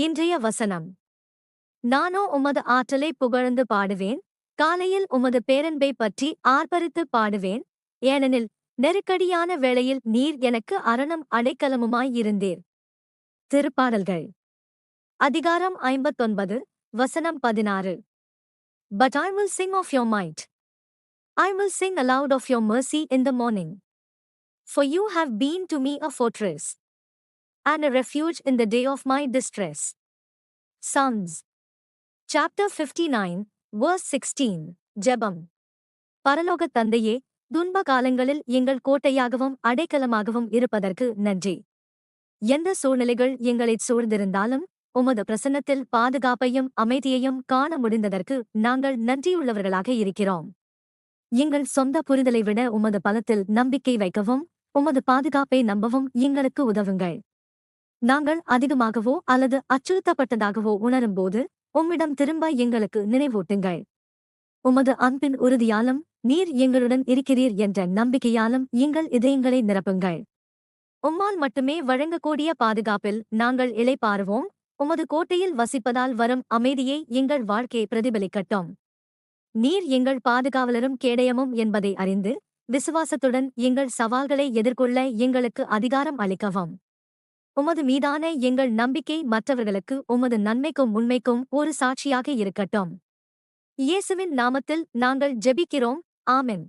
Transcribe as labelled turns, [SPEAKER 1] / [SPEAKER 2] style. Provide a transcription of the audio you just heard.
[SPEAKER 1] இன்றைய வசனம். நானோ உமது ஆற்றலை புகழ்ந்து பாடுவேன், காலையில் உமது பேரன்பை பற்றி ஆர்ப்பரித்து பாடுவேன், ஏனெனில் நெருக்கடியான வேளையில் நீர் எனக்கு அரணம் அடைக்கலமுமாயிருந்தீர். திருப்பாடல்கள் அதிகாரம் 59 வசனம் 16. But I will sing of your might. I will sing aloud of your mercy in the morning. For you have been to me a fortress and a refuge in the day of my distress. Psalms chapter 59, verse 16. ஜெபம். பரலோக தந்தையே, துன்ப காலங்களில் எங்கள் கோட்டையாகவும் அடைக்கலமாகவும் இருப்பதற்கு நன்றி. எந்த சூழ்நிலைகள் எங்களைச் சூழ்ந்திருந்தாலும் உமது பிரசன்னத்தில் பாதுகாப்பையும் அமைதியையும் காண முடிந்ததற்கு நாங்கள் நன்றியுள்ளவர்களாக இருக்கிறோம். எங்கள் சொந்த புரிதலை விட உமது பலத்தில் நம்பிக்கை வைக்கவும் உமது பாதுகாப்பை நம்பவும் எங்களுக்கு உதவுங்கள். நாங்கள் அதிகமாகவோ அல்லது அச்சுறுத்தப்பட்டதாகவோ உணரும்போது உம்மிடம் திரும்ப எங்களுக்கு நினைவூட்டுங்கள். உமது அன்பின் உறுதியாலும் நீர் எங்களுடன் இருக்கிறீர் என்ற நம்பிக்கையாலும் எங்கள் இதயங்களை நிரப்புங்கள். உம்மால் மட்டுமே வழங்கக்கூடிய பாதுகாப்பில் நாங்கள் இளைப்பாறுவோம். உமது கோட்டையில் வசிப்பதால் வரும் அமைதியை எங்கள் வாழ்க்கை பிரதிபலிக்கட்டும். நீர் எங்கள் பாதுகாவலரும் கேடயமும் என்பதை அறிந்து விசுவாசத்துடன் எங்கள் சவால்களை எதிர்கொள்ள எங்களுக்கு அதிகாரம் அளிக்கவும். உமது மீதான எங்கள் நம்பிக்கை மற்றவர்களுக்கு உமது நன்மைக்கும் உண்மைக்கும் ஒரு சாட்சியாக இருக்கட்டும். இயேசுவின் நாமத்தில் நாங்கள் ஜெபிக்கிறோம். ஆமென்.